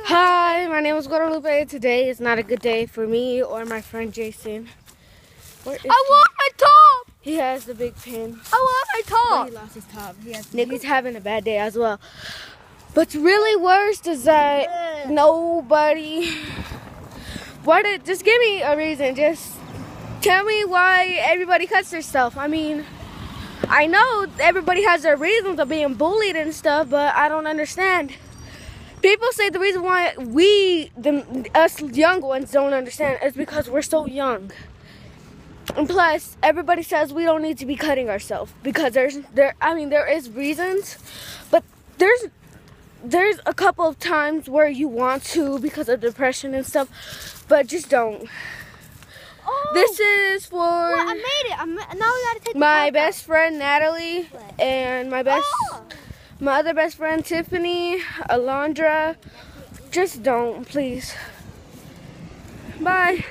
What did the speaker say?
Hi, my name is Guadalupe. Today is not a good day for me or my friend Jason. I want my top! He has the big pin. I want my top! He lost his top. He's having a bad day as well. What's really worse is that nobody... Just give me a reason. Just tell me why everybody cuts their stuff. I mean, I know everybody has their reasons of being bullied and stuff, but I don't understand. People say the reason why us young ones don't understand is because we're so young. And plus, everybody says we don't need to be cutting ourselves because there is reasons, but there's a couple of times where you want to because of depression and stuff, but just don't. Oh, this is for I made it. Now we gotta take my best friend Natalie and my other best friend Tiffany, Alondra. Just don't, please. Bye.